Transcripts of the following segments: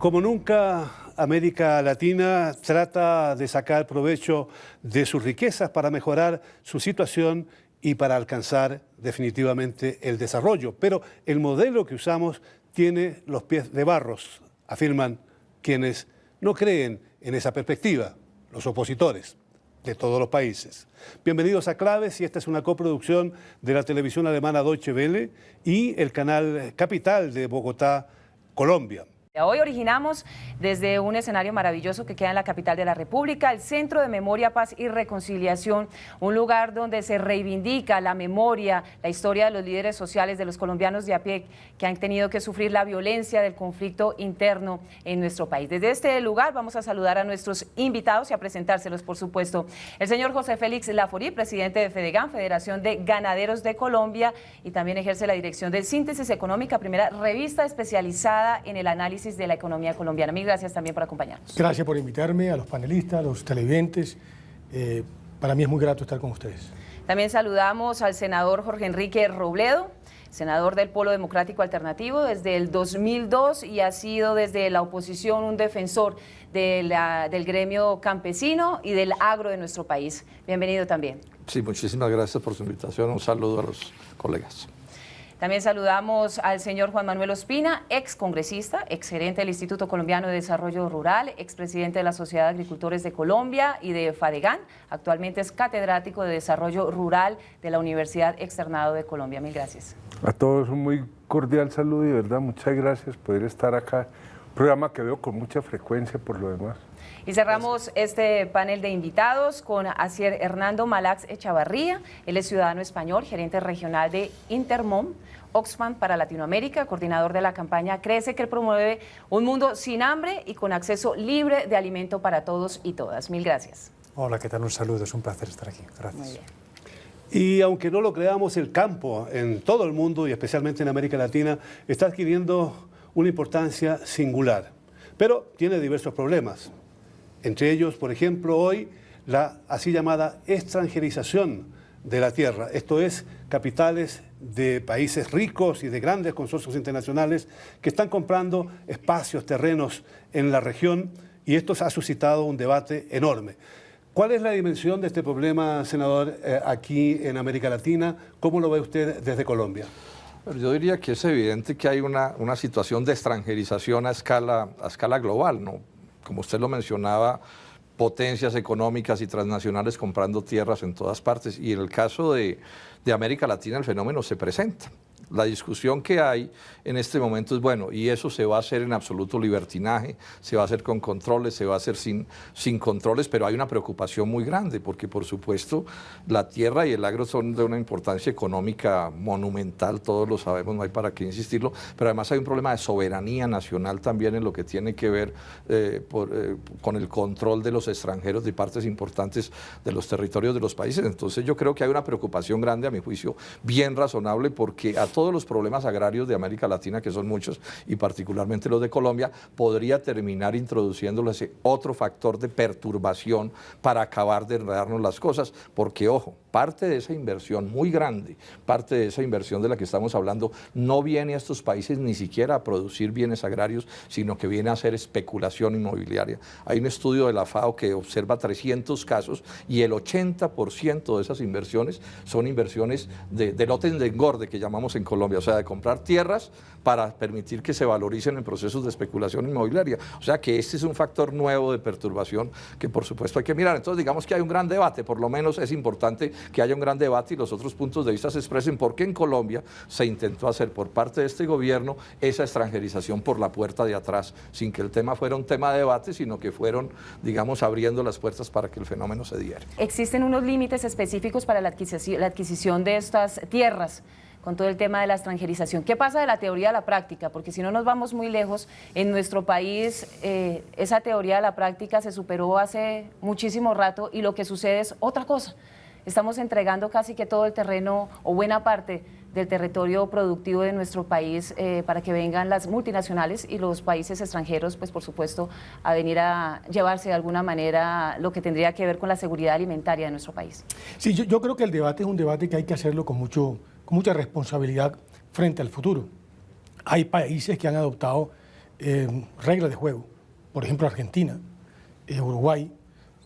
Como nunca, América Latina trata de sacar provecho de sus riquezas para mejorar su situación y para alcanzar definitivamente el desarrollo. Pero el modelo que usamos tiene los pies de barros, afirman quienes no creen en esa perspectiva, los opositores de todos los países. Bienvenidos a Claves, y esta es una coproducción de la televisión alemana Deutsche Welle y el canal Capital de Bogotá, Colombia. Hoy originamos desde un escenario maravilloso que queda en la capital de la República, el Centro de Memoria, Paz y Reconciliación, un lugar donde se reivindica la memoria, la historia de los líderes sociales, de los colombianos de a pie que han tenido que sufrir la violencia del conflicto interno en nuestro país. Desde este lugar vamos a saludar a nuestros invitados y a presentárselos, por supuesto. El señor José Félix Laforí, presidente de FEDEGAN, Federación de Ganaderos de Colombia, y también ejerce la dirección de Síntesis Económica, primera revista especializada en el análisis de la economía colombiana. Mil gracias también por acompañarnos. Gracias por invitarme, a los panelistas, a los televidentes. Para mí es muy grato estar con ustedes. También saludamos al senador Jorge Enrique Robledo, senador del Polo Democrático Alternativo desde el 2002 y ha sido desde la oposición un defensor del gremio campesino y del agro de nuestro país. Bienvenido también. Sí, muchísimas gracias por su invitación. Un saludo a los colegas. También saludamos al señor Juan Manuel Ospina, ex congresista, ex gerente del Instituto Colombiano de Desarrollo Rural, ex presidente de la Sociedad de Agricultores de Colombia y de FADEGAN. Actualmente es catedrático de Desarrollo Rural de la Universidad Externado de Colombia. Mil gracias. A todos un muy cordial saludo y de verdad muchas gracias por poder estar acá. Un programa que veo con mucha frecuencia por lo demás. Y cerramos este panel de invitados con Asier Hernando Malax Echavarría. Él es ciudadano español, gerente regional de Intermom, Oxfam para Latinoamérica, coordinador de la campaña Crece, que promueve un mundo sin hambre y con acceso libre de alimento para todos y todas. Mil gracias. Hola, ¿qué tal? Un saludo, es un placer estar aquí. Gracias. Muy bien. Y aunque no lo creamos, el campo en todo el mundo y especialmente en América Latina está adquiriendo una importancia singular, pero tiene diversos problemas. Entre ellos, por ejemplo, hoy la así llamada extranjerización de la tierra. Esto es, capitales de países ricos y de grandes consorcios internacionales que están comprando espacios, terrenos en la región, y esto ha suscitado un debate enorme. ¿Cuál es la dimensión de este problema, senador, aquí en América Latina? ¿Cómo lo ve usted desde Colombia? Yo diría que es evidente que hay una situación de extranjerización a escala global, ¿no? Como usted lo mencionaba, potencias económicas y transnacionales comprando tierras en todas partes. Y en el caso de América Latina el fenómeno se presenta. La discusión que hay en este momento es, bueno, y eso se va a hacer en absoluto libertinaje, se va a hacer con controles, se va a hacer sin controles, pero hay una preocupación muy grande, porque por supuesto la tierra y el agro son de una importancia económica monumental, todos lo sabemos, no hay para qué insistirlo, pero además hay un problema de soberanía nacional también en lo que tiene que ver con el control de los extranjeros de partes importantes de los territorios de los países. Entonces yo creo que hay una preocupación grande, a mi juicio, bien razonable, porque a todos los problemas agrarios de América Latina, que son muchos, y particularmente los de Colombia, podría terminar introduciéndole ese otro factor de perturbación para acabar de enredarnos las cosas, porque, ojo, parte de esa inversión muy grande, parte de esa inversión de la que estamos hablando, no viene a estos países ni siquiera a producir bienes agrarios, sino que viene a hacer especulación inmobiliaria. Hay un estudio de la FAO que observa 300 casos y el 80% de esas inversiones son inversiones de lotes de engorde, que llamamos en Colombia, o sea, de comprar tierras para permitir que se valoricen en procesos de especulación inmobiliaria. O sea, que este es un factor nuevo de perturbación que por supuesto hay que mirar. Entonces digamos que hay un gran debate, por lo menos es importante que haya un gran debate y los otros puntos de vista se expresen, porque en Colombia se intentó hacer por parte de este gobierno esa extranjerización por la puerta de atrás, sin que el tema fuera un tema de debate, sino que fueron, digamos, abriendo las puertas para que el fenómeno se diera. ¿Existen unos límites específicos para la adquisición de estas tierras con todo el tema de la extranjerización? ¿Qué pasa de la teoría a la práctica? Porque si no nos vamos muy lejos, en nuestro país esa teoría a la práctica se superó hace muchísimo rato y lo que sucede es otra cosa. Estamos entregando casi que todo el terreno o buena parte del territorio productivo de nuestro país para que vengan las multinacionales y los países extranjeros, pues por supuesto, a venir a llevarse de alguna manera lo que tendría que ver con la seguridad alimentaria de nuestro país. Sí, yo creo que el debate es un debate que hay que hacerlo con mucha responsabilidad frente al futuro. Hay países que han adoptado reglas de juego. Por ejemplo, Argentina, Uruguay,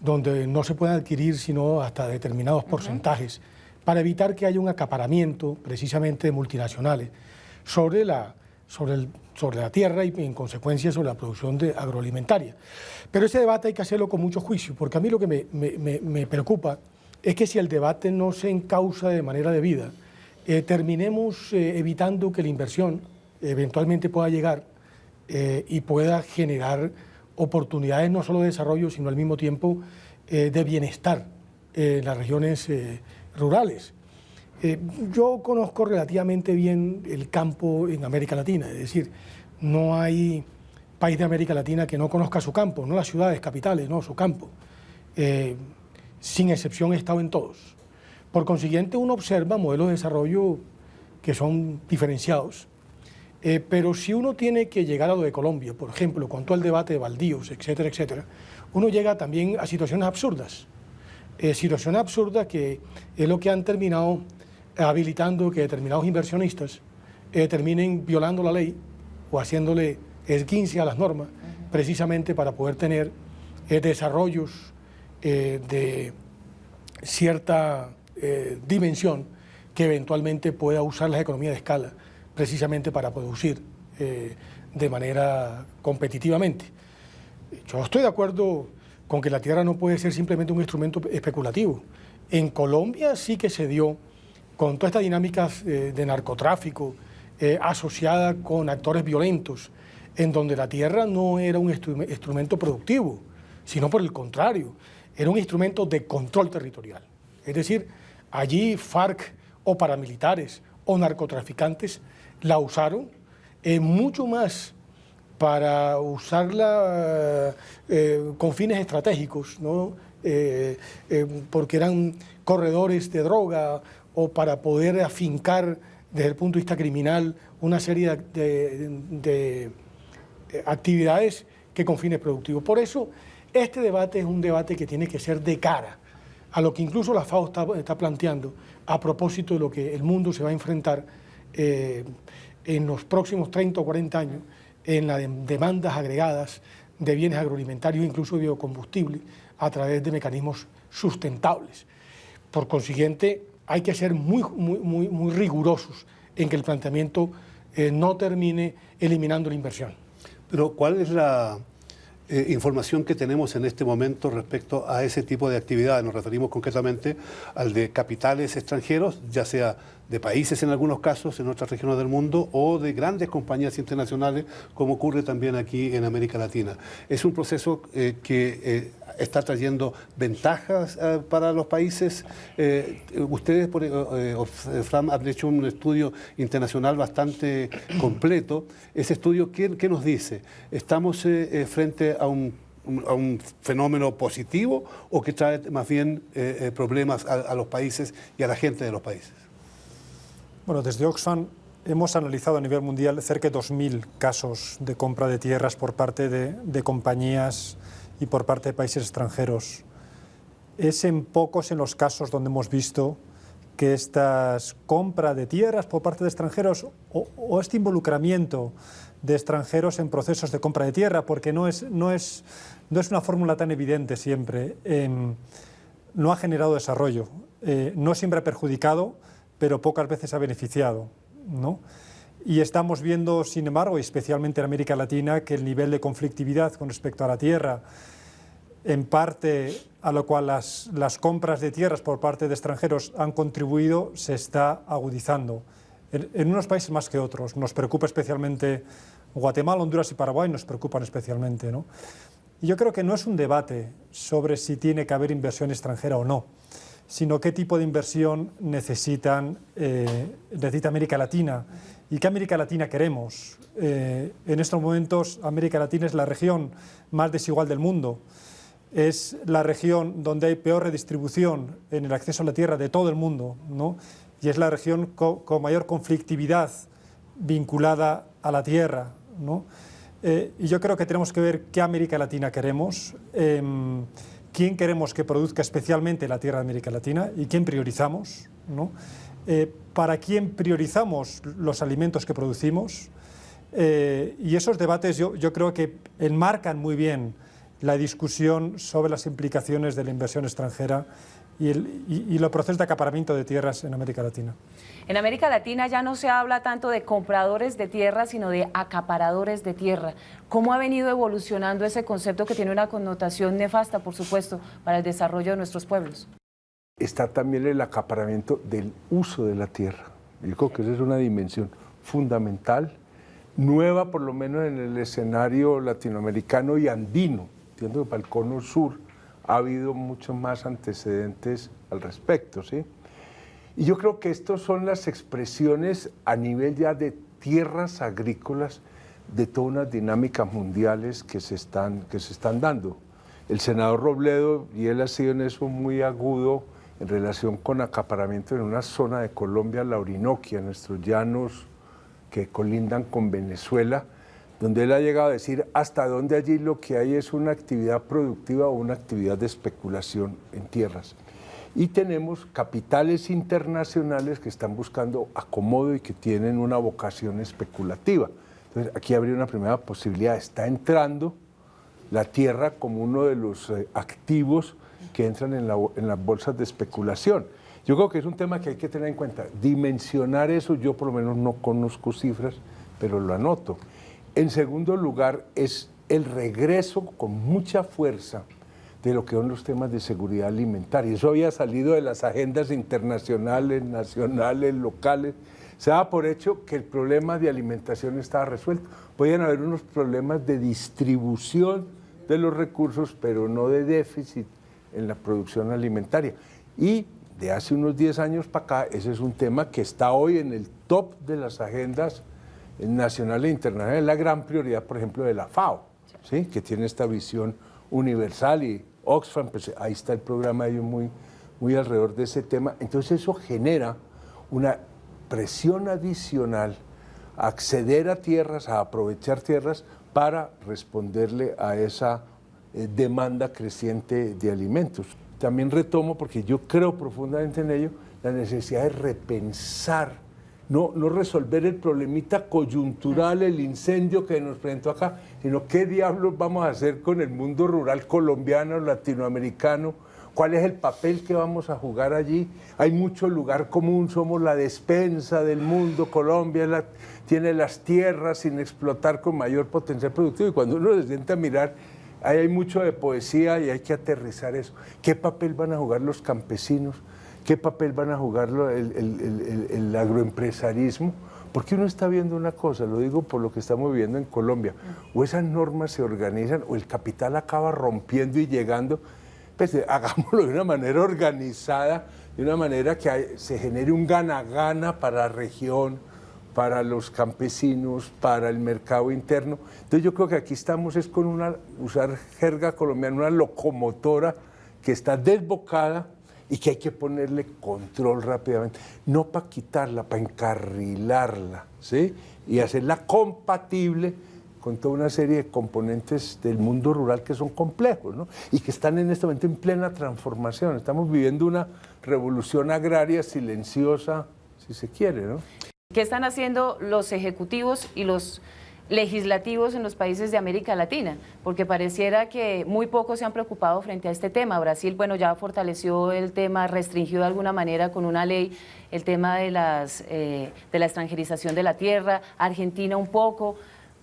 donde no se pueden adquirir sino hasta determinados porcentajes, para evitar que haya un acaparamiento precisamente de multinacionales sobre la tierra y en consecuencia sobre la producción agroalimentaria. Pero ese debate hay que hacerlo con mucho juicio, porque a mí lo que me preocupa es que si el debate no se encausa de manera debida, terminemos evitando que la inversión eventualmente pueda llegar y pueda generar oportunidades no solo de desarrollo, sino al mismo tiempo de bienestar en las regiones rurales. Yo conozco relativamente bien el campo en América Latina, es decir, no hay país de América Latina que no conozca su campo, no las ciudades capitales, no, su campo. Sin excepción he estado en todos. Por consiguiente, uno observa modelos de desarrollo que son diferenciados, pero si uno tiene que llegar a lo de Colombia, por ejemplo, con todo el debate de baldíos, etcétera, etcétera, uno llega también a situaciones absurdas. Situaciones absurdas que es lo que han terminado habilitando que determinados inversionistas terminen violando la ley o haciéndole esguince a las normas, precisamente para poder tener desarrollos de cierta dimensión que eventualmente pueda usar las economías de escala precisamente para producir de manera competitivamente. Yo estoy de acuerdo con que la tierra no puede ser simplemente un instrumento especulativo. En Colombia sí que se dio con todas estas dinámicas de narcotráfico asociada con actores violentos, en donde la tierra no era un instrumento productivo, sino por el contrario, era un instrumento de control territorial. Es decir, allí FARC o paramilitares o narcotraficantes la usaron mucho más para usarla con fines estratégicos, ¿no? Porque eran corredores de droga o para poder afincar desde el punto de vista criminal una serie de actividades que con fines productivos. Por eso, este debate es un debate que tiene que ser de cara a lo que incluso la FAO está planteando a propósito de lo que el mundo se va a enfrentar en los próximos 30 o 40 años en las demandas agregadas de bienes agroalimentarios, incluso de biocombustibles, a través de mecanismos sustentables. Por consiguiente, hay que ser muy rigurosos en que el planteamiento no termine eliminando la inversión. Pero ¿cuál es la información que tenemos en este momento respecto a ese tipo de actividades? Nos referimos concretamente al de capitales extranjeros, ya sea de países en algunos casos, en otras regiones del mundo, o de grandes compañías internacionales, como ocurre también aquí en América Latina. Es un proceso que está trayendo ventajas para los países. Ustedes, Oxfam, han hecho un estudio internacional bastante completo. Ese estudio, ¿qué nos dice? ¿Estamos frente a un fenómeno positivo o que trae más bien problemas a los países y a la gente de los países? Bueno, desde Oxfam hemos analizado a nivel mundial cerca de 2.000 casos de compra de tierras por parte de compañías y por parte de países extranjeros. Es en pocos en los casos donde hemos visto que esta compra de tierras por parte de extranjeros o este involucramiento de extranjeros en procesos de compra de tierra, porque no es una fórmula tan evidente siempre, no ha generado desarrollo, no siempre ha perjudicado, pero pocas veces ha beneficiado, ¿no? Y estamos viendo, sin embargo, y especialmente en América Latina, que el nivel de conflictividad con respecto a la tierra, en parte a lo cual las compras de tierras por parte de extranjeros han contribuido, se está agudizando. En unos países más que otros. Nos preocupa especialmente Guatemala, Honduras y Paraguay, nos preocupan especialmente, ¿no? Y yo creo que no es un debate sobre si tiene que haber inversión extranjera o no, sino qué tipo de inversión necesita América Latina y qué América Latina queremos. En estos momentos América Latina es la región más desigual del mundo, es la región donde hay peor redistribución en el acceso a la tierra de todo el mundo, ¿no? Y es la región con mayor conflictividad vinculada a la tierra, ¿no? Y yo creo que tenemos que ver qué América Latina queremos, quién queremos que produzca especialmente la tierra de América Latina y quién priorizamos, ¿no? Para quién priorizamos los alimentos que producimos Y esos debates yo creo que enmarcan muy bien la discusión sobre las implicaciones de la inversión extranjera y los procesos de acaparamiento de tierras en América Latina. En América Latina ya no se habla tanto de compradores de tierra, sino de acaparadores de tierra. ¿Cómo ha venido evolucionando ese concepto que tiene una connotación nefasta, por supuesto, para el desarrollo de nuestros pueblos? Está también el acaparamiento del uso de la tierra. Yo creo que esa es una dimensión fundamental, nueva por lo menos en el escenario latinoamericano y andino. Entiendo que para el cono sur ha habido muchos más antecedentes al respecto, ¿sí? Y yo creo que estas son las expresiones a nivel ya de tierras agrícolas de todas unas dinámicas mundiales que se están dando. El senador Robledo, y él ha sido en eso muy agudo en relación con acaparamiento en una zona de Colombia, la Orinoquia, nuestros llanos que colindan con Venezuela, donde él ha llegado a decir hasta dónde allí lo que hay es una actividad productiva o una actividad de especulación en tierras. Y tenemos capitales internacionales que están buscando acomodo y que tienen una vocación especulativa. Entonces, aquí habría una primera posibilidad. Está entrando la tierra como uno de los activos que entran en las bolsas de especulación. Yo creo que es un tema que hay que tener en cuenta. Dimensionar eso, yo por lo menos no conozco cifras, pero lo anoto. En segundo lugar, es el regreso con mucha fuerza de lo que son los temas de seguridad alimentaria. Eso había salido de las agendas internacionales, nacionales, locales. Se daba por hecho que el problema de alimentación estaba resuelto. Podían haber unos problemas de distribución de los recursos, pero no de déficit en la producción alimentaria. Y de hace unos 10 años para acá, ese es un tema que está hoy en el top de las agendas nacionales e internacionales. Es la gran prioridad, por ejemplo, de la FAO, ¿sí? Que tiene esta visión universal, y Oxfam, pues ahí está el programa de ellos muy alrededor de ese tema. Entonces eso genera una presión adicional a acceder a tierras, a aprovechar tierras para responderle a esa demanda creciente de alimentos. También retomo, porque yo creo profundamente en ello, la necesidad de repensar, no resolver el problemita coyuntural, el incendio que nos presentó acá, sino qué diablos vamos a hacer con el mundo rural colombiano, latinoamericano, cuál es el papel que vamos a jugar allí. Hay mucho lugar común, somos la despensa del mundo, Colombia tiene las tierras sin explotar con mayor potencial productivo, y cuando uno se sienta a mirar, ahí hay mucho de poesía y hay que aterrizar eso. ¿Qué papel van a jugar los campesinos? ¿Qué papel van a jugar el agroempresarismo? Porque uno está viendo una cosa, lo digo por lo que estamos viviendo en Colombia, o esas normas se organizan o el capital acaba rompiendo y llegando, pues hagámoslo de una manera organizada, de una manera que se genere un gana-gana para la región, para los campesinos, para el mercado interno. Entonces yo creo que aquí estamos es con usar jerga colombiana, una locomotora que está desbocada y que hay que ponerle control rápidamente, no para quitarla, para encarrilarla, ¿sí? Y hacerla compatible con toda una serie de componentes del mundo rural que son complejos, ¿no? Y que están en este momento en plena transformación. Estamos viviendo una revolución agraria silenciosa, si se quiere, ¿no? ¿Qué están haciendo los ejecutivos y los legislativos en los países de América Latina? Porque pareciera que muy pocos se han preocupado frente a este tema. Brasil, bueno, ya fortaleció el tema, restringió de alguna manera con una ley el tema de la extranjerización de la tierra, Argentina un poco,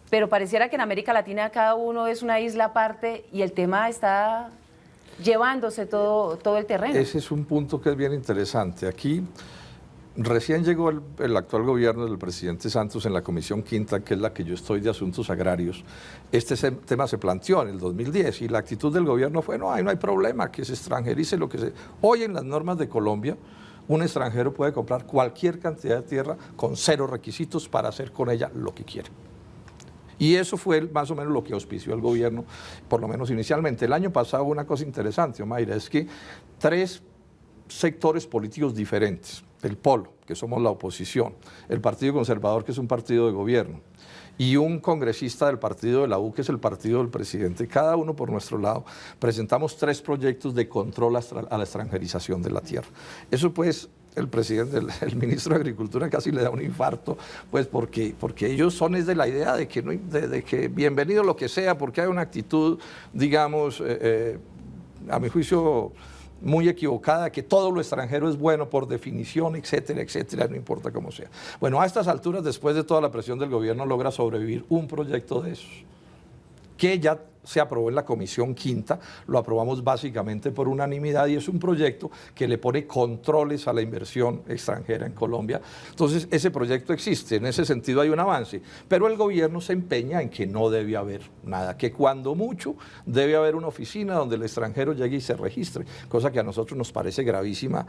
pero pareciera que en América Latina cada uno es una isla aparte y el tema está llevándose todo el terreno. Ese es un punto que es bien interesante. Aquí recién llegó el actual gobierno del presidente Santos en la Comisión Quinta, que es la que yo estoy de Asuntos Agrarios. Este tema se planteó en el 2010 y la actitud del gobierno fue, no hay problema, que se extranjerice lo que se... Hoy en las normas de Colombia, un extranjero puede comprar cualquier cantidad de tierra con 0 requisitos para hacer con ella lo que quiere. Y eso fue más o menos lo que auspició el gobierno, por lo menos inicialmente. El año pasado hubo una cosa interesante, Omaira, es que 3 sectores políticos diferentes, el polo, que somos la oposición, el Partido Conservador, que es un partido de gobierno, y un congresista del partido de la U, que es el partido del presidente, cada uno por nuestro lado, presentamos 3 proyectos de control a la extranjerización de la tierra. Eso pues el presidente, el ministro de Agricultura casi le da un infarto, pues porque ellos son es de la idea de que, no, de que bienvenido lo que sea, porque hay una actitud, digamos, a mi juicio, muy equivocada, que todo lo extranjero es bueno por definición, etcétera, etcétera, no importa cómo sea. Bueno, a estas alturas, después de toda la presión del gobierno, logra sobrevivir un proyecto de esos, que ya se aprobó en la Comisión Quinta, lo aprobamos básicamente por unanimidad y es un proyecto que le pone controles a la inversión extranjera en Colombia. Entonces, ese proyecto existe, en ese sentido hay un avance, pero el gobierno se empeña en que no debe haber nada, que cuando mucho debe haber una oficina donde el extranjero llegue y se registre, cosa que a nosotros nos parece gravísima,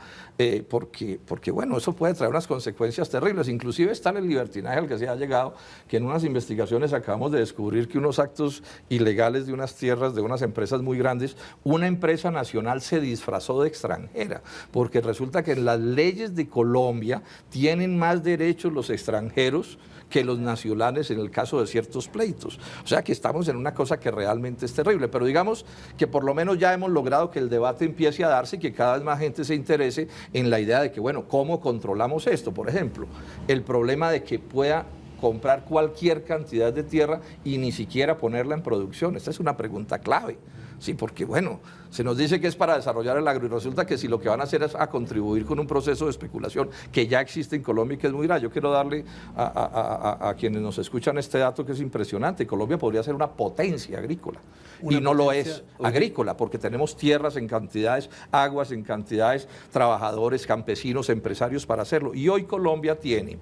porque bueno, eso puede traer unas consecuencias terribles. Inclusive está en el libertinaje al que se ha llegado, que en unas investigaciones acabamos de descubrir que unos actos ilegales de unas tierras, de unas empresas muy grandes, una empresa nacional se disfrazó de extranjera, porque resulta que en las leyes de Colombia tienen más derechos los extranjeros que los nacionales en el caso de ciertos pleitos. O sea que estamos en una cosa que realmente es terrible, pero digamos que por lo menos ya hemos logrado que el debate empiece a darse y que cada vez más gente se interese en la idea de que, bueno, ¿cómo controlamos esto? Por ejemplo, el problema de que pueda comprar cualquier cantidad de tierra y ni siquiera ponerla en producción. Esta es una pregunta clave, sí, porque bueno, se nos dice que es para desarrollar el agro y resulta que si lo que van a hacer es a contribuir con un proceso de especulación que ya existe en Colombia y que es muy grave. Yo quiero darle a quienes nos escuchan este dato que es impresionante. Colombia podría ser una potencia agrícola y no lo es agrícola, porque tenemos tierras en cantidades, aguas en cantidades, trabajadores, campesinos, empresarios para hacerlo. Y hoy Colombia tiene...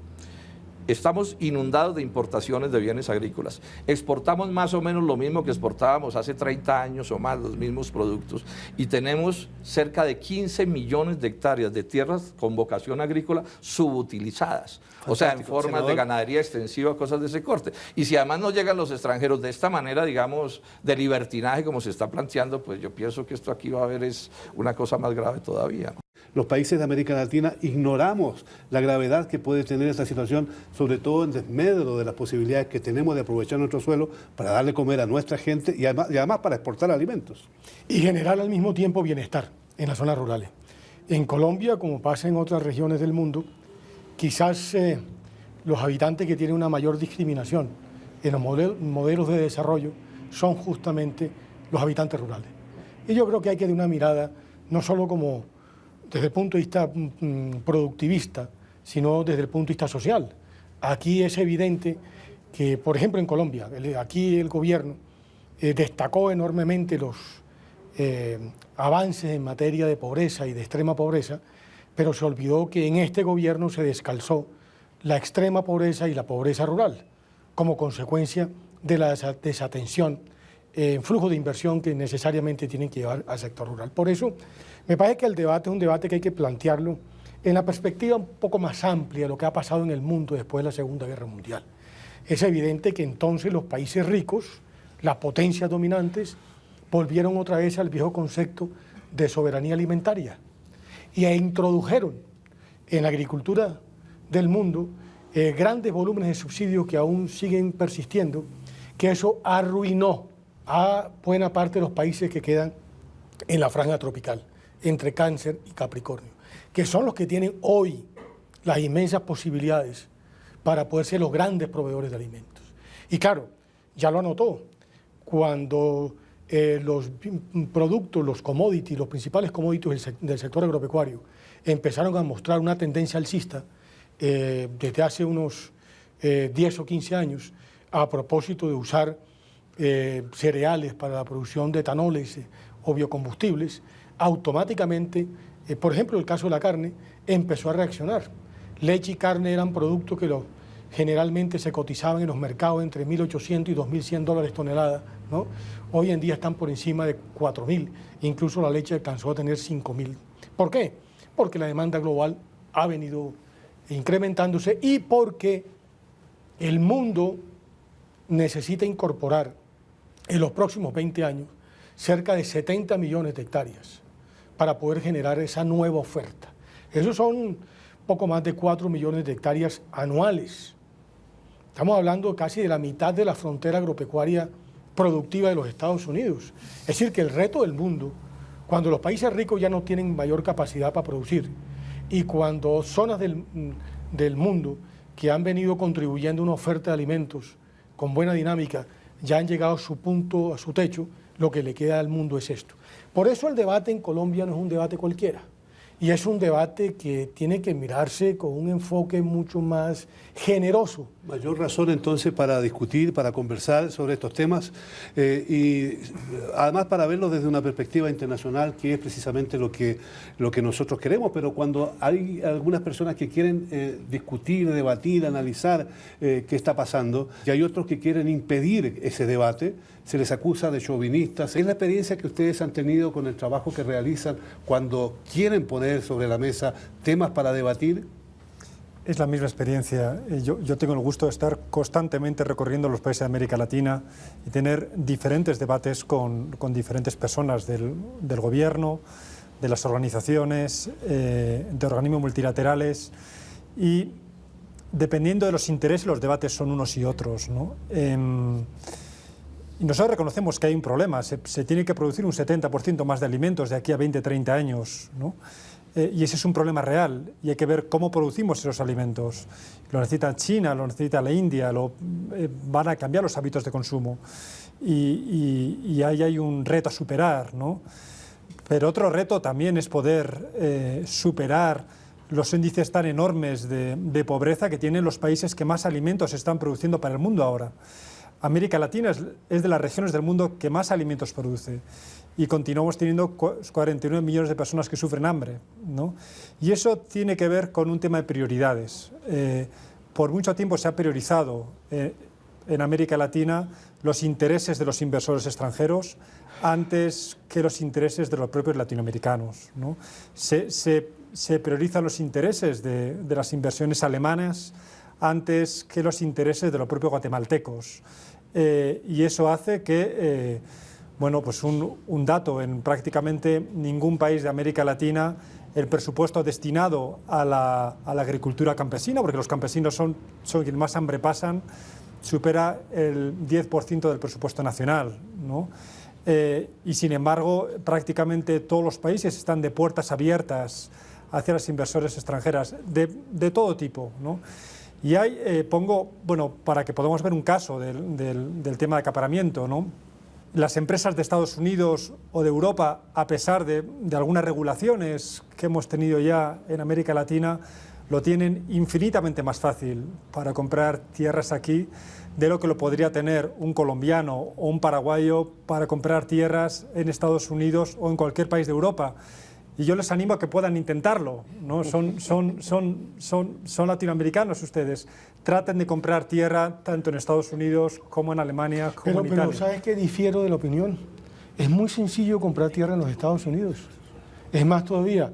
Estamos inundados de importaciones de bienes agrícolas. Exportamos más o menos lo mismo que exportábamos hace 30 años o más, los mismos productos. Y tenemos cerca de 15 millones de hectáreas de tierras con vocación agrícola subutilizadas. Fantástico. O sea, en formas de ganadería extensiva, cosas de ese corte. Y si además no llegan los extranjeros de esta manera, digamos, de libertinaje como se está planteando, pues yo pienso que esto aquí va a haber es una cosa más grave todavía. Los países de América Latina ignoramos la gravedad que puede tener esta situación, sobre todo en desmedro de las posibilidades que tenemos de aprovechar nuestro suelo para darle comer a nuestra gente y además para exportar alimentos. Y generar al mismo tiempo bienestar en las zonas rurales. En Colombia, como pasa en otras regiones del mundo, quizás los habitantes que tienen una mayor discriminación en los modelos de desarrollo son justamente los habitantes rurales. Y yo creo que hay que dar una mirada no solo como desde el punto de vista productivista, sino desde el punto de vista social. Aquí es evidente que, por ejemplo, en Colombia, aquí el gobierno destacó enormemente los avances en materia de pobreza y de extrema pobreza, pero se olvidó que en este gobierno se descalzó la extrema pobreza y la pobreza rural, como consecuencia de la desatención en flujo de inversión que necesariamente tienen que llevar al sector rural. Por eso, me parece que el debate es un debate que hay que plantearlo en la perspectiva un poco más amplia de lo que ha pasado en el mundo después de la Segunda Guerra Mundial. Es evidente que entonces los países ricos, las potencias dominantes, volvieron otra vez al viejo concepto de soberanía alimentaria y introdujeron en la agricultura del mundo grandes volúmenes de subsidios que aún siguen persistiendo, que eso arruinó a buena parte de los países que quedan en la franja tropical, entre Cáncer y Capricornio, que son los que tienen hoy las inmensas posibilidades para poder ser los grandes proveedores de alimentos. Y claro, ya lo anotó, cuando los productos, los commodities, los principales commodities del sector agropecuario empezaron a mostrar una tendencia alcista desde hace unos 10 o 15 años a propósito de usar cereales para la producción de etanoles o biocombustibles, automáticamente, por ejemplo, el caso de la carne, empezó a reaccionar. Leche y carne eran productos que generalmente se cotizaban en los mercados entre $1.800 y $2.100 tonelada, ¿no? Hoy en día están por encima de $4.000, incluso la leche alcanzó a tener $5.000. ¿Por qué? Porque la demanda global ha venido incrementándose y porque el mundo necesita incorporar en los próximos 20 años cerca de 70 millones de hectáreas para poder generar esa nueva oferta. Esos son poco más de 4 millones de hectáreas anuales. Estamos hablando casi de la mitad de la frontera agropecuaria productiva de los Estados Unidos. Es decir, que el reto del mundo, cuando los países ricos ya no tienen mayor capacidad para producir y cuando zonas del mundo que han venido contribuyendo a una oferta de alimentos con buena dinámica ya han llegado a su punto, a su techo, lo que le queda al mundo es esto. Por eso el debate en Colombia no es un debate cualquiera. Y es un debate que tiene que mirarse con un enfoque mucho más generoso. Mayor razón entonces para discutir, para conversar sobre estos temas y además para verlos desde una perspectiva internacional, que es precisamente lo que nosotros queremos. Pero cuando hay algunas personas que quieren discutir, debatir, analizar qué está pasando, y hay otros que quieren impedir ese debate, se les acusa de chauvinistas. ¿Es la experiencia que ustedes han tenido con el trabajo que realizan cuando quieren poner sobre la mesa temas para debatir? Es la misma experiencia. Yo tengo el gusto de estar constantemente recorriendo los países de América Latina y tener diferentes debates con diferentes personas del gobierno, de las organizaciones, de organismos multilaterales, y dependiendo de los intereses los debates son unos y otros, ¿no? Y nosotros reconocemos que hay un problema, se tiene que producir un 70% más de alimentos de aquí a 20, 30 años, ¿no? Y ese es un problema real y hay que ver cómo producimos esos alimentos. Lo necesita China, lo necesita la India, van a cambiar los hábitos de consumo y ahí hay un reto a superar, ¿no? Pero otro reto también es poder superar los índices tan enormes de pobreza que tienen los países que más alimentos están produciendo para el mundo ahora. América Latina es de las regiones del mundo que más alimentos produce y continuamos teniendo 49 millones de personas que sufren hambre, ¿no? Y eso tiene que ver con un tema de prioridades. Por mucho tiempo se ha priorizado en América Latina los intereses de los inversores extranjeros antes que los intereses de los propios latinoamericanos, ¿no? Se priorizan los intereses de las inversiones alemanas antes que los intereses de los propios guatemaltecos. Y eso hace que, bueno, pues un dato, en prácticamente ningún país de América Latina el presupuesto destinado a la agricultura campesina, porque los campesinos son quienes más hambre pasan, supera el 10% del presupuesto nacional, ¿no? Y sin embargo, prácticamente todos los países están de puertas abiertas hacia las inversiones extranjeras, de todo tipo, ¿no? Y ahí pongo, bueno, para que podamos ver un caso del tema de acaparamiento, ¿no? Las empresas de Estados Unidos o de Europa, a pesar de algunas regulaciones que hemos tenido ya en América Latina, lo tienen infinitamente más fácil para comprar tierras aquí de lo que lo podría tener un colombiano o un paraguayo para comprar tierras en Estados Unidos o en cualquier país de Europa. Y yo les animo a que puedan intentarlo, ¿no? Son latinoamericanos ustedes. Traten de comprar tierra tanto en Estados Unidos como en Alemania, como en Italia. Pero ¿sabes qué? Difiero de la opinión. Es muy sencillo comprar tierra en los Estados Unidos. Es más todavía,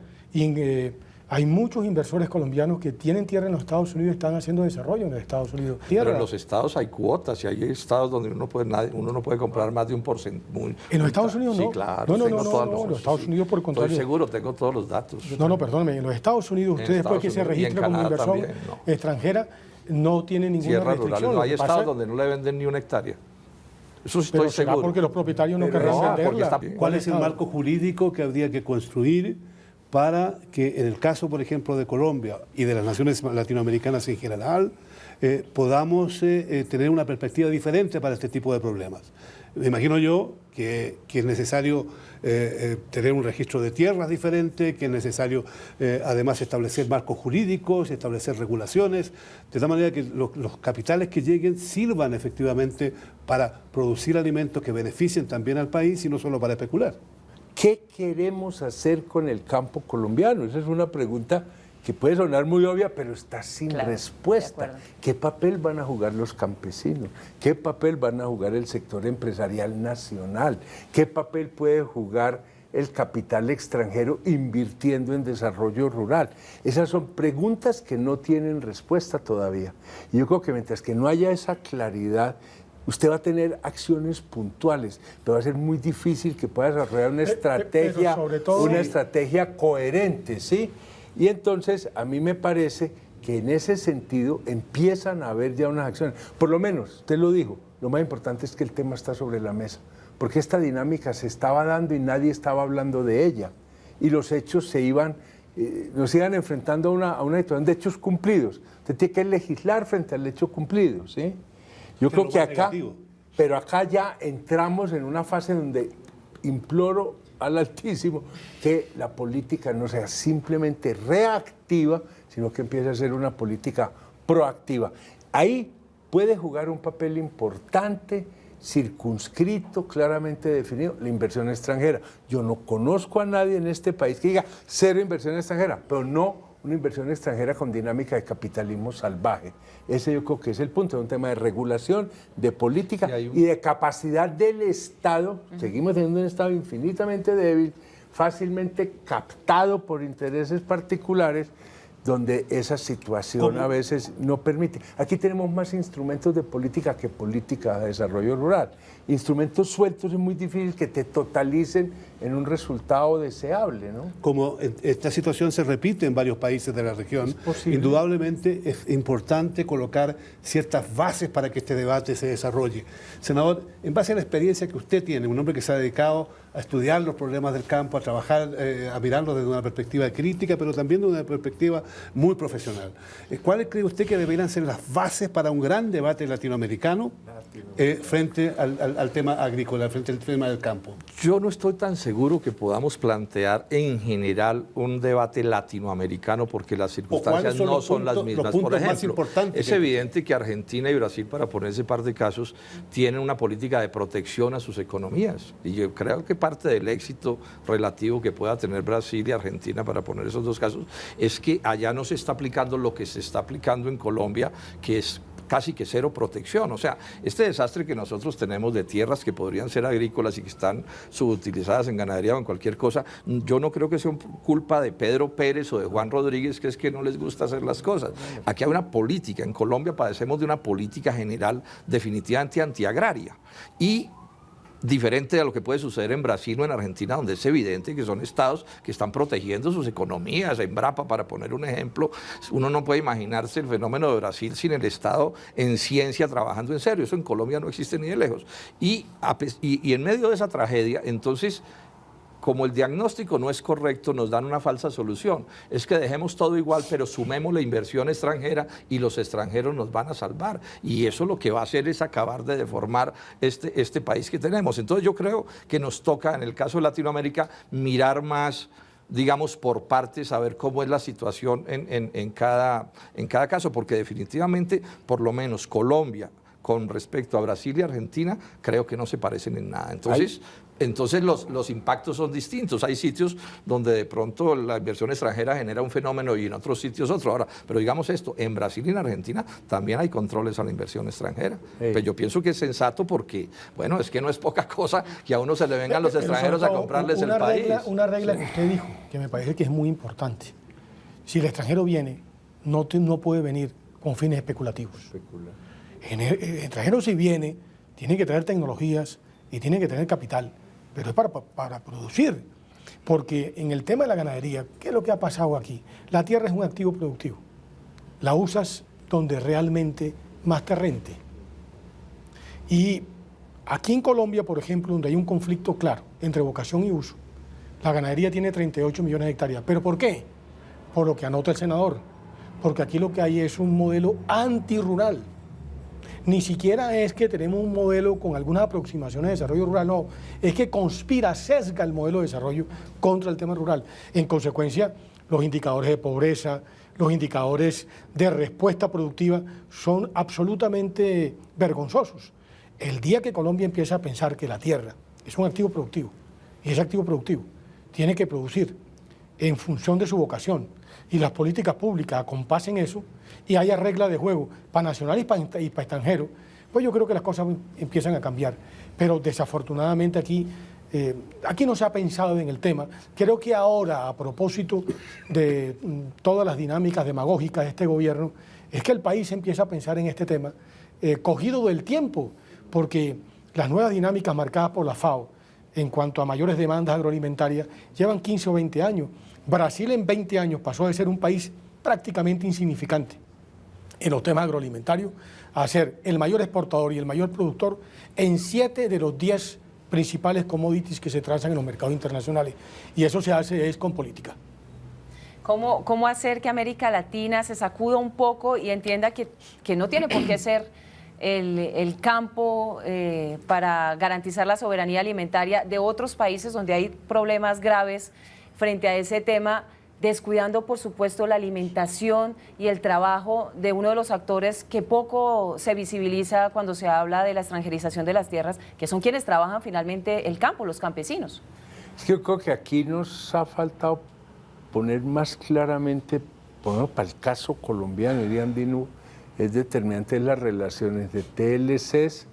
hay muchos inversores colombianos que tienen tierra en los Estados Unidos y están haciendo desarrollo en los Estados Unidos. Pero en los estados hay cuotas y hay estados donde uno no puede comprar más de un porcentaje. ¿En los Estados Unidos no? Sí, claro. No, en los Estados Unidos por el contrario. Estoy seguro, tengo todos los datos. No, perdóneme, en los Estados Unidos usted después que se registre como inversor extranjera no tiene ninguna Tierras restricción. rurales, no hay estados donde no le venden ni una hectárea. Eso sí estoy seguro. Porque los propietarios no querrán venderla. ¿Cuál es el marco jurídico que habría que construir para que en el caso, por ejemplo, de Colombia y de las naciones latinoamericanas en general, podamos tener una perspectiva diferente para este tipo de problemas? Me imagino yo que es necesario tener un registro de tierras diferente, que es necesario además establecer marcos jurídicos, establecer regulaciones, de tal manera que los capitales que lleguen sirvan efectivamente para producir alimentos que beneficien también al país y no solo para especular. ¿Qué queremos hacer con el campo colombiano? Esa es una pregunta que puede sonar muy obvia, pero está sin respuesta. ¿Qué papel van a jugar los campesinos? ¿Qué papel van a jugar el sector empresarial nacional? ¿Qué papel puede jugar el capital extranjero invirtiendo en desarrollo rural? Esas son preguntas que no tienen respuesta todavía. Y yo creo que mientras que no haya esa claridad, usted va a tener acciones puntuales, pero va a ser muy difícil que pueda desarrollar una estrategia, estrategia coherente, ¿sí? Y entonces a mí me parece que en ese sentido empiezan a haber ya unas acciones. Por lo menos, usted lo dijo, lo más importante es que el tema está sobre la mesa, porque esta dinámica se estaba dando y nadie estaba hablando de ella, y los hechos se iban nos iban enfrentando a una situación de hechos cumplidos. Usted tiene que legislar frente al hecho cumplido, ¿sí? Yo creo que acá, pero acá ya entramos en una fase donde imploro al Altísimo que la política no sea simplemente reactiva, sino que empiece a ser una política proactiva. Ahí puede jugar un papel importante, circunscrito, claramente definido, la inversión extranjera. Yo no conozco a nadie en este país que diga cero inversión extranjera, pero no una inversión extranjera con dinámica de capitalismo salvaje. Ese yo creo que es el punto, es un tema de regulación, de política y de capacidad del Estado. Seguimos teniendo un Estado infinitamente débil, fácilmente captado por intereses particulares, donde esa situación a veces no permite. Aquí tenemos más instrumentos de política que política de desarrollo rural. Instrumentos sueltos es muy difícil que te totalicen en un resultado deseable, ¿no? Como esta situación se repite en varios países de la región, indudablemente es importante colocar ciertas bases para que este debate se desarrolle. Senador, en base a la experiencia que usted tiene, un hombre que se ha dedicado a estudiar los problemas del campo, a trabajar, a mirarlos desde una perspectiva crítica, pero también de una perspectiva muy profesional. ¿Cuáles cree usted que deberían ser las bases para un gran debate latinoamericano frente al tema agrícola, frente al tema del campo? Yo no estoy tan seguro que podamos plantear en general un debate latinoamericano porque las circunstancias no son las mismas. Por ejemplo, es evidente que Argentina y Brasil, para poner ese par de casos, tienen una política de protección a sus economías. Y yo creo que parte del éxito relativo que pueda tener Brasil y Argentina, para poner esos dos casos, es que allá no se está aplicando lo que se está aplicando en Colombia, que es casi que cero protección. O sea, este desastre que nosotros tenemos de tierras que podrían ser agrícolas y que están subutilizadas en ganadería o en cualquier cosa, yo no creo que sea culpa de Pedro Pérez o de Juan Rodríguez, que es que no les gusta hacer las cosas. Aquí hay una política, en Colombia padecemos de una política general definitivamente antiagraria. Y diferente de lo que puede suceder en Brasil o en Argentina, donde es evidente que son estados que están protegiendo sus economías. Embrapa, para poner un ejemplo, uno no puede imaginarse el fenómeno de Brasil sin el Estado en ciencia trabajando en serio. Eso en Colombia no existe ni de lejos. Y en medio de esa tragedia, entonces, como el diagnóstico no es correcto, nos dan una falsa solución. Es que dejemos todo igual, pero sumemos la inversión extranjera y los extranjeros nos van a salvar. Y eso lo que va a hacer es acabar de deformar este país que tenemos. Entonces yo creo que nos toca, en el caso de Latinoamérica, mirar más, digamos, por partes, saber cómo es la situación en cada caso, porque definitivamente, por lo menos Colombia, con respecto a Brasil y Argentina, creo que no se parecen en nada. Entonces los impactos son distintos. Hay sitios donde de pronto la inversión extranjera genera un fenómeno y en otros sitios otro. Ahora, pero digamos esto, en Brasil y en Argentina también hay controles a la inversión extranjera. Pero yo pienso que es sensato porque, bueno, es que no es poca cosa que a uno se le vengan los extranjeros a comprarles el país. Una regla que usted dijo, que me parece que es muy importante. Si el extranjero viene, no puede venir con fines especulativos. El extranjero, si viene, tiene que traer tecnologías y tiene que tener capital, pero es para producir. Porque en el tema de la ganadería, ¿qué es lo que ha pasado aquí? La tierra es un activo productivo. La usas donde realmente más te rente. Y aquí en Colombia, por ejemplo, donde hay un conflicto claro entre vocación y uso, la ganadería tiene 38 millones de hectáreas. ¿Pero por qué? Por lo que anota el senador. Porque aquí lo que hay es un modelo antirrural. Ni siquiera es que tenemos un modelo con algunas aproximaciones de desarrollo rural, no, es que conspira, sesga el modelo de desarrollo contra el tema rural. En consecuencia, los indicadores de pobreza, los indicadores de respuesta productiva son absolutamente vergonzosos. El día que Colombia empieza a pensar que la tierra es un activo productivo, y ese activo productivo tiene que producir en función de su vocación, y las políticas públicas acompasen eso, y haya reglas de juego para nacionales y para extranjeros, pues yo creo que las cosas empiezan a cambiar. Pero desafortunadamente aquí no se ha pensado en el tema. Creo que ahora, a propósito de todas las dinámicas demagógicas de este gobierno, es que el país empieza a pensar en este tema, cogido del tiempo, porque las nuevas dinámicas marcadas por la FAO en cuanto a mayores demandas agroalimentarias llevan 15 o 20 años. Brasil en 20 años pasó de ser un país prácticamente insignificante en los temas agroalimentarios a ser el mayor exportador y el mayor productor en 7 de los 10 principales commodities que se transan en los mercados internacionales. Y eso se hace es con política. ¿Cómo hacer que América Latina se sacuda un poco y entienda que no tiene por qué ser el campo para garantizar la soberanía alimentaria de otros países donde hay problemas graves frente a ese tema, descuidando, por supuesto, la alimentación y el trabajo de uno de los actores que poco se visibiliza cuando se habla de la extranjerización de las tierras, que son quienes trabajan finalmente el campo, los campesinos? Es que yo creo que aquí nos ha faltado poner más claramente, por ejemplo, para el caso colombiano y andino, es determinante las relaciones de TLCs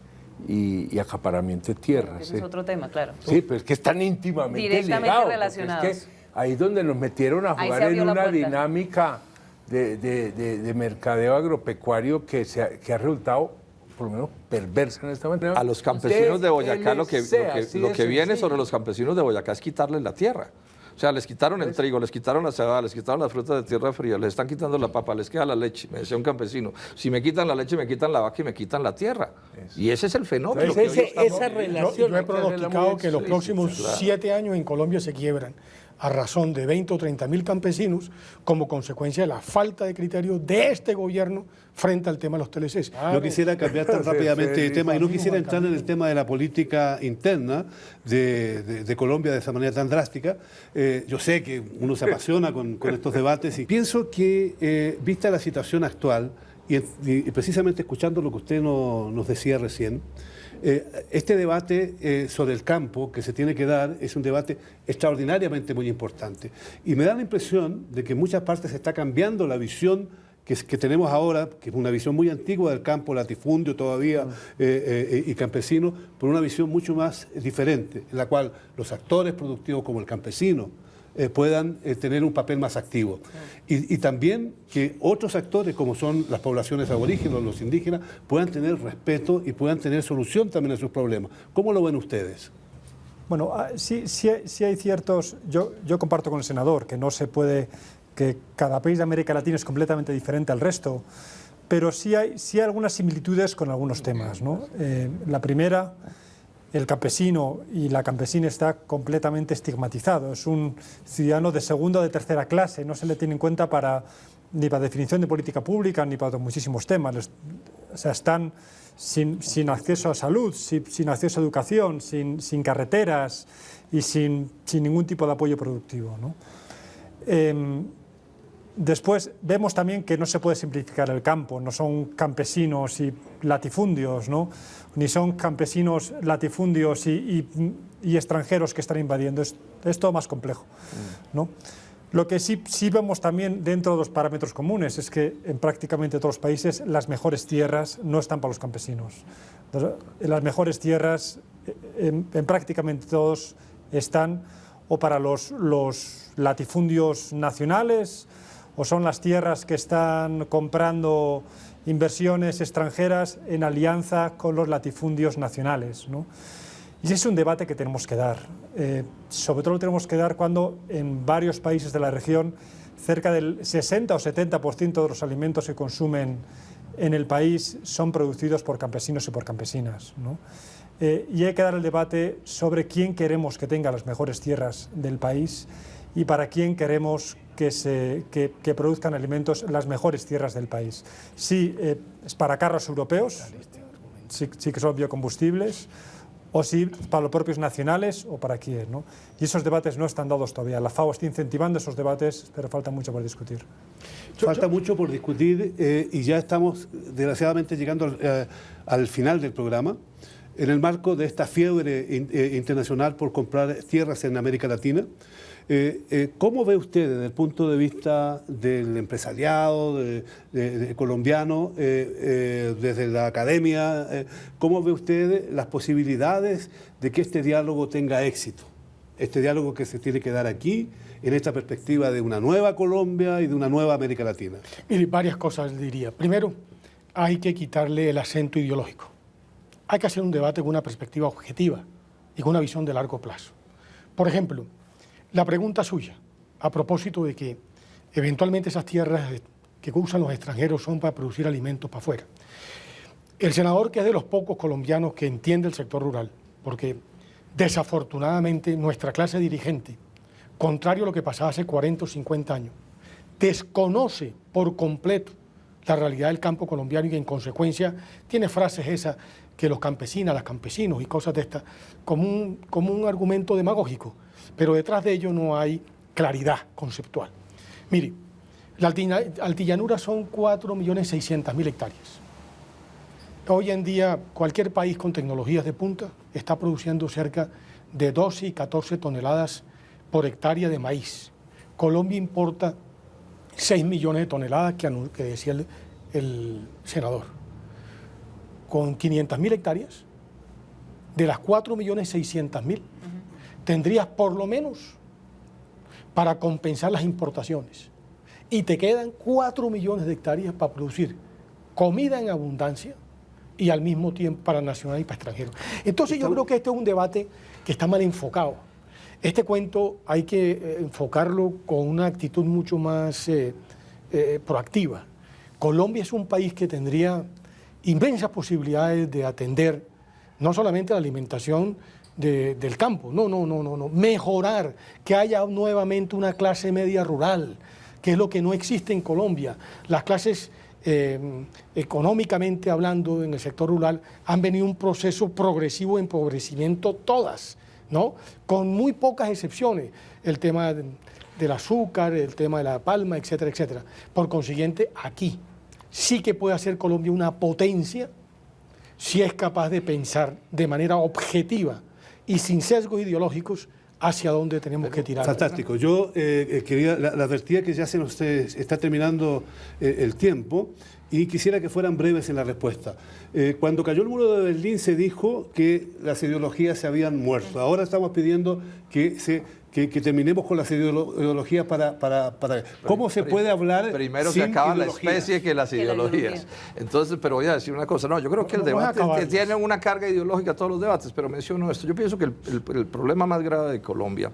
y acaparamiento de tierras. Ese es otro tema, claro. Sí, pero es que están íntimamente directamente ligados, relacionados. Es que ahí es donde nos metieron a jugar en una dinámica de mercadeo agropecuario que ha resultado, por lo menos, perversa en esta manera. A los campesinos de Boyacá lo que viene sobre los campesinos de Boyacá es quitarles la tierra. O sea, les quitaron el trigo, les quitaron la cebada, les quitaron las frutas de tierra fría, les están quitando la papa, les queda la leche. Me decía un campesino, si me quitan la leche, me quitan la vaca y me quitan la tierra. Eso. Y ese es el fenómeno. Entonces, esa relación. Yo he pronosticado que los próximos 7 años en Colombia se quiebran a razón de 20 o 30 mil campesinos como consecuencia de la falta de criterio de este gobierno frente al tema de los TLCs. No quisiera cambiar tan rápidamente de tema y no quisiera entrar en el tema de la política interna de Colombia de esa manera tan drástica. Yo sé que uno se apasiona con estos debates y pienso que, vista la situación actual y precisamente escuchando lo que usted nos decía recién, este debate sobre el campo que se tiene que dar es un debate extraordinariamente muy importante. Y me da la impresión de que en muchas partes se está cambiando la visión que tenemos ahora, que es una visión muy antigua del campo, latifundio todavía y campesino, por una visión mucho más diferente, en la cual los actores productivos como el campesino puedan tener un papel más activo. Y también que otros actores, como son las poblaciones aborígenes, los indígenas, puedan tener respeto y puedan tener solución también a sus problemas. ¿Cómo lo ven ustedes? Bueno, sí hay ciertos... Yo comparto con el senador que no se puede... que cada país de América Latina es completamente diferente al resto, pero sí hay algunas similitudes con algunos temas, ¿no? La primera... El campesino y la campesina está completamente estigmatizado. Es un ciudadano de segunda o de tercera clase. No se le tiene en cuenta ni para definición de política pública ni para muchísimos temas. O sea, están sin acceso a salud, sin acceso a educación, sin carreteras y sin ningún tipo de apoyo productivo, ¿no? Después vemos también que no se puede simplificar el campo, no son campesinos y latifundios, ¿no? Ni son campesinos, latifundios y extranjeros que están invadiendo, es todo más complejo, ¿no? Lo que sí vemos también dentro de los parámetros comunes es que en prácticamente todos los países las mejores tierras no están para los campesinos. Las mejores tierras en prácticamente todos están o para los latifundios nacionales, o son las tierras que están comprando inversiones extranjeras en alianza con los latifundios nacionales, ¿no? Y ese es un debate que tenemos que dar. Sobre todo lo tenemos que dar cuando en varios países de la región cerca del 60 o 70% de los alimentos que consumen en el país son producidos por campesinos y por campesinas, ¿no? Y hay que dar el debate sobre quién queremos que tenga las mejores tierras del país y para quién queremos que produzcan alimentos las mejores tierras del país. Sí, es para carros europeos, sí que son biocombustibles, o sí para los propios nacionales o para quién, ¿no? Y esos debates no están dados todavía. La FAO está incentivando esos debates, pero falta mucho por discutir. Falta mucho por discutir y ya estamos desgraciadamente llegando al final del programa. En el marco de esta fiebre internacional por comprar tierras en América Latina, ¿cómo ve usted desde el punto de vista del empresariado colombiano, desde la academia, cómo ve usted las posibilidades de que este diálogo tenga éxito? Este diálogo que se tiene que dar aquí, en esta perspectiva de una nueva Colombia y de una nueva América Latina. Mire, varias cosas diría. Primero, hay que quitarle el acento ideológico. Hay que hacer un debate con una perspectiva objetiva y con una visión de largo plazo. Por ejemplo, la pregunta suya, a propósito de que eventualmente esas tierras que usan los extranjeros son para producir alimentos para afuera. El senador, que es de los pocos colombianos que entiende el sector rural, porque desafortunadamente nuestra clase dirigente, contrario a lo que pasaba hace 40 o 50 años, desconoce por completo la realidad del campo colombiano y que en consecuencia tiene frases esas que los campesinas, los campesinos y cosas de estas, como un argumento demagógico, pero detrás de ello no hay claridad conceptual. Mire, la altillanura son 4.600.000 hectáreas. Hoy en día cualquier país con tecnologías de punta está produciendo cerca de 12 y 14 toneladas por hectárea de maíz. Colombia importa 6 millones de toneladas que decía el senador. Con 500.000 hectáreas, de las 4.600.000, tendrías por lo menos para compensar las importaciones. Y te quedan 4 millones de hectáreas para producir comida en abundancia y al mismo tiempo para nacional y para extranjeros. Entonces yo creo que este es un debate que está mal enfocado. Este cuento hay que enfocarlo con una actitud mucho más proactiva. Colombia es un país que tendría inmensas posibilidades de atender no solamente la alimentación del campo, no, mejorar, que haya nuevamente una clase media rural, que es lo que no existe en Colombia. Las clases económicamente hablando en el sector rural han venido un proceso progresivo de empobrecimiento todas, ¿no? Con muy pocas excepciones, el tema del azúcar, el tema de la palma, etcétera, etcétera. Por consiguiente, aquí sí que puede hacer Colombia una potencia si es capaz de pensar de manera objetiva y sin sesgos ideológicos hacia dónde tenemos que tirar. Fantástico. Yo quería, la advertía que ya se nos está terminando el tiempo y quisiera que fueran breves en la respuesta. Cuando cayó el muro de Berlín se dijo que las ideologías se habían muerto. Ahora estamos pidiendo que terminemos con las ideologías para ¿cómo se puede hablar primero sin que acaba ideologías? la especie que las ideologías. Entonces, pero voy a decir una cosa, no, yo creo que el debate tiene una carga ideológica todos los debates, pero menciono esto. Yo pienso que el problema más grave de Colombia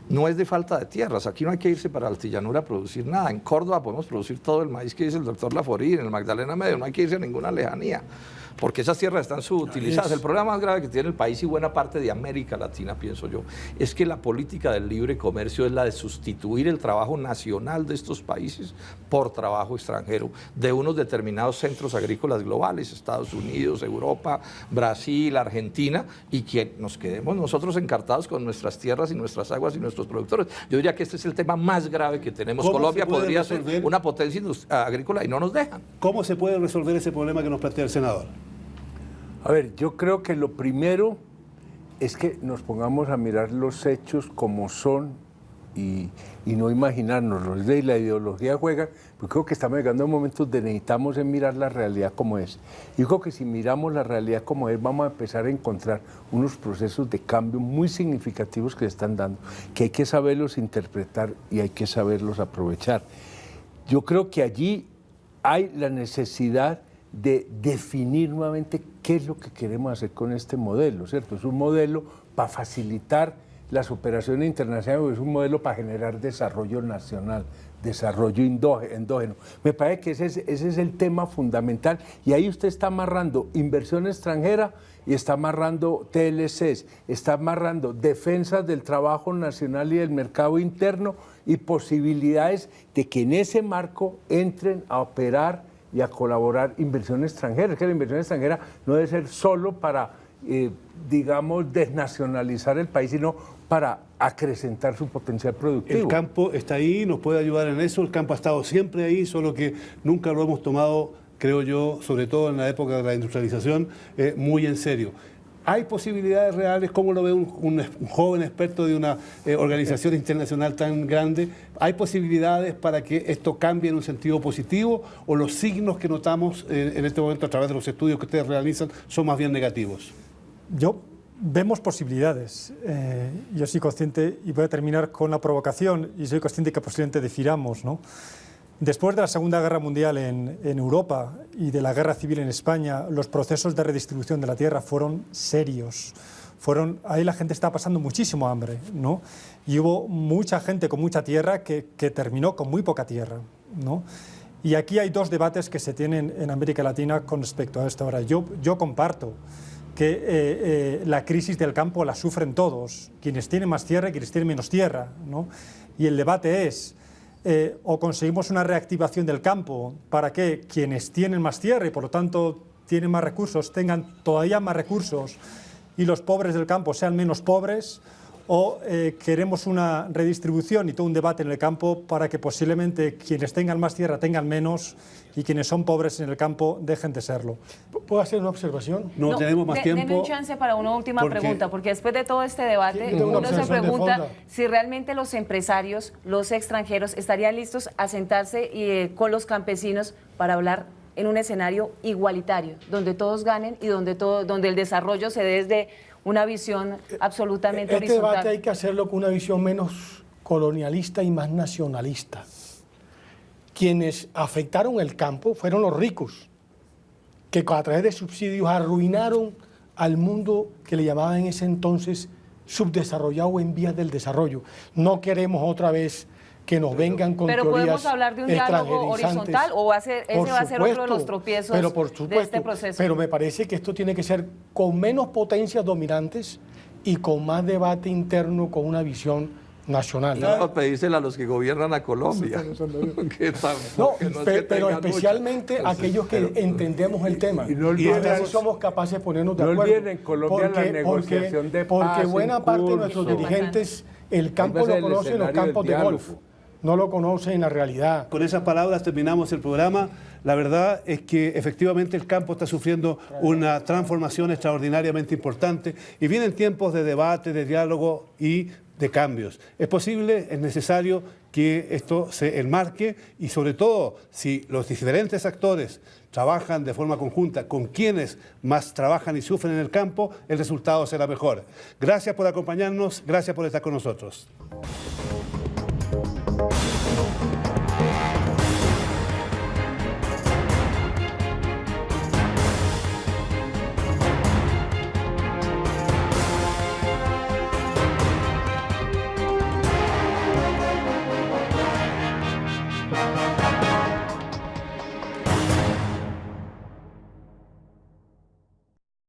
no es de falta de tierras. Aquí no hay que irse para Altillanura a producir nada. En Córdoba podemos producir todo el maíz que dice el doctor Laforí, en el Magdalena Medio, no hay que irse a ninguna lejanía, porque esas tierras están subutilizadas. El problema más grave que tiene el país y buena parte de América Latina, pienso yo, es que la política del libre comercio es la de sustituir el trabajo nacional de estos países por trabajo extranjero, de unos determinados centros agrícolas globales, Estados Unidos, Europa, Brasil, Argentina, y que nos quedemos nosotros encartados con nuestras tierras y nuestras aguas y nuestros productores. Yo diría que este es el tema más grave que tenemos. Colombia podría ser una potencia agrícola y no nos dejan. ¿Cómo se puede resolver ese problema que nos plantea el senador? A ver, yo creo que lo primero es que nos pongamos a mirar los hechos como son y no imaginárnoslos. Y la ideología juega, porque creo que estamos llegando a un momento donde necesitamos mirar la realidad como es. Yo creo que si miramos la realidad como es, vamos a empezar a encontrar unos procesos de cambio muy significativos que se están dando, que hay que saberlos interpretar y hay que saberlos aprovechar. Yo creo que allí hay la necesidad de definir nuevamente qué es lo que queremos hacer con este modelo, ¿cierto? Es un modelo para facilitar las operaciones internacionales, es un modelo para generar desarrollo nacional, desarrollo endógeno. Me parece que ese es el tema fundamental y ahí usted está amarrando inversión extranjera y está amarrando TLCs, está amarrando defensas del trabajo nacional y del mercado interno y posibilidades de que en ese marco entren a operar y a colaborar inversión extranjera. Es que la inversión extranjera no debe ser solo para, digamos, desnacionalizar el país, sino para acrecentar su potencial productivo. El campo está ahí, nos puede ayudar en eso, el campo ha estado siempre ahí, solo que nunca lo hemos tomado, creo yo, sobre todo en la época de la industrialización, muy en serio. ¿Hay posibilidades reales? ¿Cómo lo ve un joven experto de una organización internacional tan grande? ¿Hay posibilidades para que esto cambie en un sentido positivo o los signos que notamos en este momento a través de los estudios que ustedes realizan son más bien negativos? Vemos posibilidades. Yo soy consciente, y voy a terminar con la provocación, y soy consciente que posiblemente difiramos, ¿no? Después de la Segunda Guerra Mundial en Europa y de la Guerra Civil en España, los procesos de redistribución de la tierra fueron serios. Ahí la gente estaba pasando muchísimo hambre, ¿no? Y hubo mucha gente con mucha tierra que terminó con muy poca tierra, ¿no? Y aquí hay dos debates que se tienen en América Latina con respecto a esto. Ahora, yo comparto que la crisis del campo la sufren todos, quienes tienen más tierra y quienes tienen menos tierra, ¿no? Y el debate es, o conseguimos una reactivación del campo para que quienes tienen más tierra y por lo tanto tienen más recursos tengan todavía más recursos y los pobres del campo sean menos pobres, o queremos una redistribución y todo un debate en el campo para que posiblemente quienes tengan más tierra tengan menos y quienes son pobres en el campo dejen de serlo. ¿Puedo hacer una observación? No tenemos más tiempo. Denme un chance para una última pregunta, porque después de todo este debate, Yo uno se pregunta si realmente los empresarios, los extranjeros, estarían listos a sentarse con los campesinos para hablar en un escenario igualitario, donde todos ganen y donde el desarrollo se dé desde una visión absolutamente Este horizontal. debate hay que hacerlo con una visión menos colonialista y más nacionalista. Quienes afectaron el campo fueron los ricos, que a través de subsidios arruinaron al mundo que le llamaban en ese entonces subdesarrollado o en vías del desarrollo. No queremos otra vez que nos vengan con pero teorías podemos hablar de un diálogo horizontal, o ese va a ser otro de los tropiezos de este proceso. Pero me parece que esto tiene que ser con menos potencias dominantes y con más debate interno, con una visión nacional. No, pedírsela a los que gobiernan a Colombia. Pero especialmente aquellos que entendemos el tema. Y no olviden, somos capaces de ponernos de no acuerdo. olviden, en Colombia la negociación de paz porque buena en parte de curso. nuestros dirigentes el campo lo conocen en los campos de golf, no lo conocen en la realidad. Con esas palabras terminamos el programa. La verdad es que efectivamente el campo está sufriendo una transformación extraordinariamente importante y vienen tiempos de debate, de diálogo y de cambios. Es posible, es necesario que esto se enmarque y sobre todo si los diferentes actores trabajan de forma conjunta con quienes más trabajan y sufren en el campo, el resultado será mejor. Gracias por acompañarnos, gracias por estar con nosotros.